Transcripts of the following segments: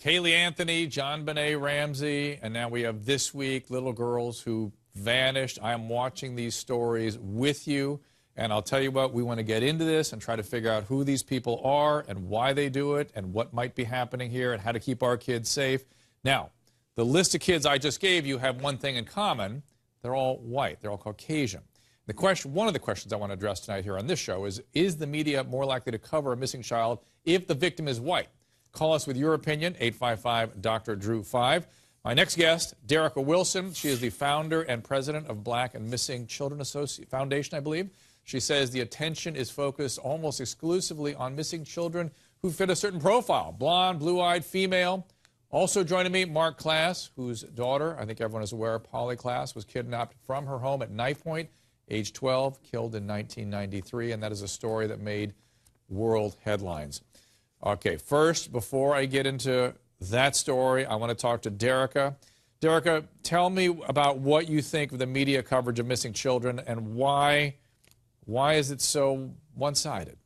Kaylee Anthony, John Benet Ramsey, and now we have this week little girls who vanished. I am watching these stories with you, and I'll tell you what, we want to get into this and try to figure out who these people are and why they do it and what might be happening here and how to keep our kids safe. Now, the list of kids I just gave you have one thing in common. They're all white. They're all Caucasian. One of the questions I want to address tonight here on this show is the media more likely to cover a missing child if the victim is white? Call us with your opinion, 855-DR-DREW5. My next guest, Derica Wilson. She is the founder and president of Black and Missing Children Foundation, I believe. She says the attention is focused almost exclusively on missing children who fit a certain profile, blonde, blue-eyed, female. Also joining me, Mark Klass, whose daughter, I think everyone is aware, Polly Klass, was kidnapped from her home at knife point, age 12, killed in 1993, and that is a story that made world headlines. Okay, first, before I get into that story, I want to talk to Derica. Derica, tell me about what you think of the media coverage of missing children and why is it so one-sided?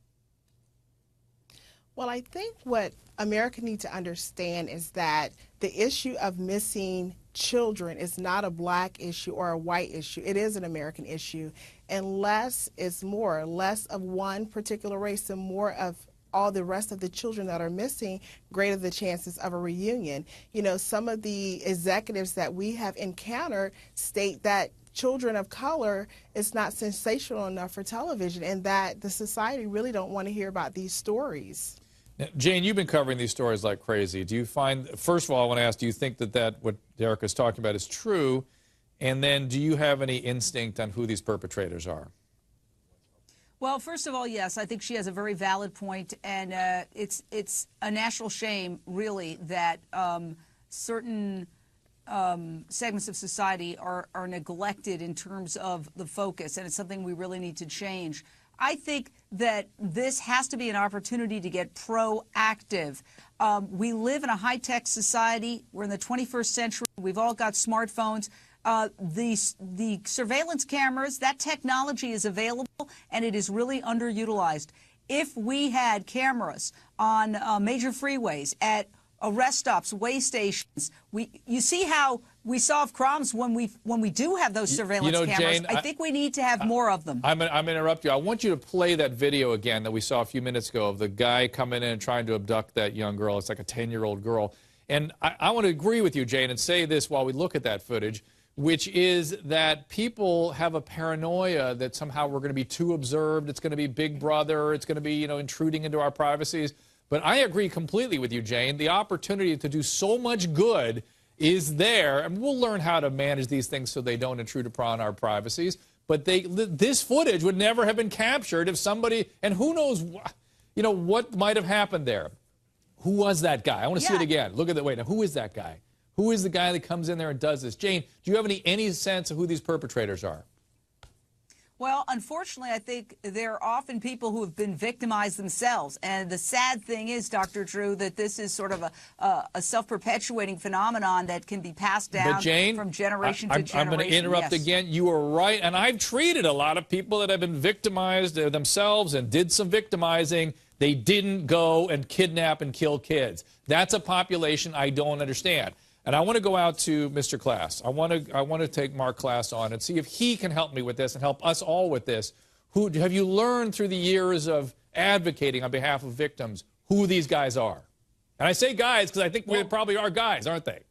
Well, I think what America needs to understand is that the issue of missing children is not a black issue or a white issue. It is an American issue. And less is more. Less of one particular race and more of all the rest of the children that are missing, greater the chances of a reunion. You know, some of the executives that we have encountered state that children of color is not sensational enough for television and that the society really don't want to hear about these stories. Now, Jane, you've been covering these stories like crazy. Do you find, first of all, I want to ask, do you think that what Derica is talking about is true? And then do you have any instinct on who these perpetrators are? Well, first of all, yes, I think she has a very valid point, and it's a national shame, really, that certain segments of society are neglected in terms of the focus, and it's something we really need to change. I think that this has to be an opportunity to get proactive. We live in a high-tech society. We're in the 21st century. We've all got smartphones. The surveillance cameras, that technology is available, and it is really underutilized. If we had cameras on major freeways, at arrest stops, way stations, you see how we solve crimes when we do have those surveillance cameras. Jane, I think we need to have more of them. I'm going to interrupt you. I want you to play that video again that we saw a few minutes ago of the guy coming in and trying to abduct that young girl. It's like a 10-year-old girl. And I want to agree with you, Jane, and say this while we look at that footage, which is that people have a paranoia that somehow we're going to be too observed. It's going to be Big Brother. It's going to be, intruding into our privacies. But I agree completely with you, Jane. The opportunity to do so much good is there, and we'll learn how to manage these things so they don't intrude upon our privacies. But this footage would never have been captured if somebody, and who knows, what might have happened there. Who was that guy? I want to see it again. Look at that. Wait, now, who is that guy? Who is the guy that comes in there and does this? Jane, do you have any sense of who these perpetrators are? Well, unfortunately, I think they're often people who have been victimized themselves. And the sad thing is, Dr. Drew, that this is sort of a self-perpetuating phenomenon that can be passed down from generation to generation. I'm going to interrupt again. You are right. And I've treated a lot of people that have been victimized themselves and did some victimizing. They didn't go and kidnap and kill kids. That's a population I don't understand. And I want to go out to Mr. Klass. I want to take Mark Klass on and see if he can help me with this and help us all with this. Have you learned through the years of advocating on behalf of victims who these guys are? And I say guys because I think they probably are guys, aren't they?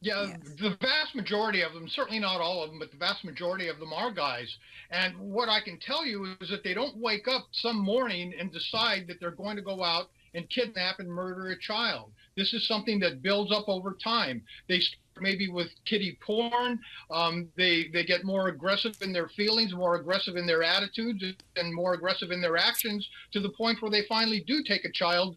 Yeah, the vast majority of them, certainly not all of them, but the vast majority of them are guys. And what I can tell you is that they don't wake up some morning and decide that they're going to go out and kidnap and murder a child. This is something that builds up over time. They start maybe with kiddie porn. They get more aggressive in their feelings, more aggressive in their attitudes, and more aggressive in their actions to the point where they finally do take a child,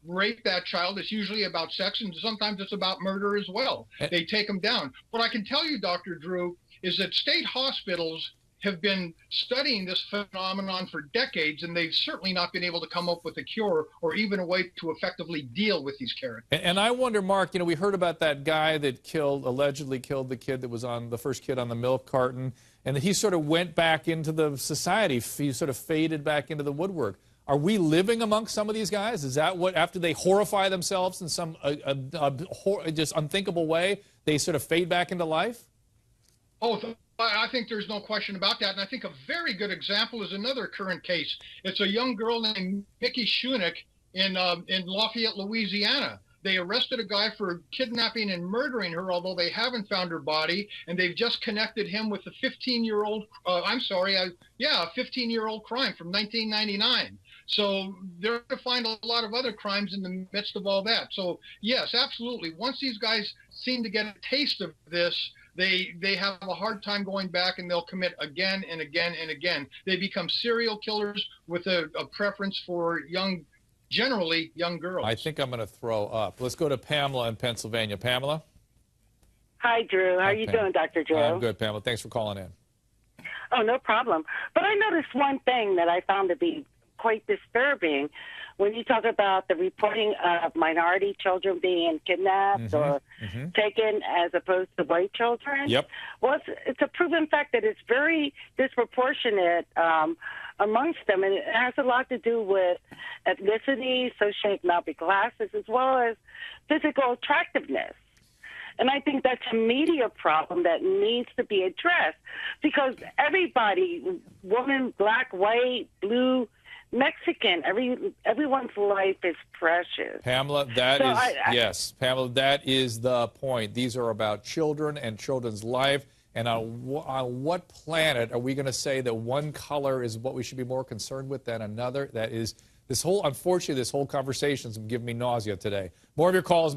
rape that child. It's usually about sex, and sometimes it's about murder as well. They take them down. What I can tell you, Dr. Drew, is that state hospitals have been studying this phenomenon for decades, and they've certainly not been able to come up with a cure or even a way to effectively deal with these characters. And I wonder, Mark, we heard about that guy that allegedly killed the kid that was the first kid on the milk carton, and that he sort of went back into the society. He sort of faded back into the woodwork. Are we living amongst some of these guys? Is that what, after they horrify themselves in some just unthinkable way, they sort of fade back into life? Oh, I think there's no question about that. And I think a very good example is another current case. It's a young girl named Mickey Shunick in Lafayette, Louisiana. They arrested a guy for kidnapping and murdering her, although they haven't found her body, and they've just connected him with a 15-year-old, a 15-year-old crime from 1999. So they're going to find a lot of other crimes in the midst of all that. So yes, absolutely. Once these guys seem to get a taste of this, they have a hard time going back, and they'll commit again and again and again. They become serial killers with a preference for generally young girls. I think I'm going to throw up. Let's go to Pamela in Pennsylvania. Pamela? Hi, Drew. How are you doing, Dr. Drew? I'm good, Pamela. Thanks for calling in. Oh, no problem. But I noticed one thing that I found to be quite disturbing when you talk about the reporting of minority children being kidnapped or taken as opposed to white children. Yep. Well, it's a proven fact that it's very disproportionate amongst them, and it has a lot to do with ethnicity, socioeconomic classes, as well as physical attractiveness. And I think that's a media problem that needs to be addressed, because everybody, woman, black, white, blue, Mexican, everyone's life is precious. Pamela, yes, Pamela, that is the point. These are about children and children's life. And on what planet are we going to say that one color is what we should be more concerned with than another? That is, unfortunately, this whole conversation is giving me nausea today. More of your calls.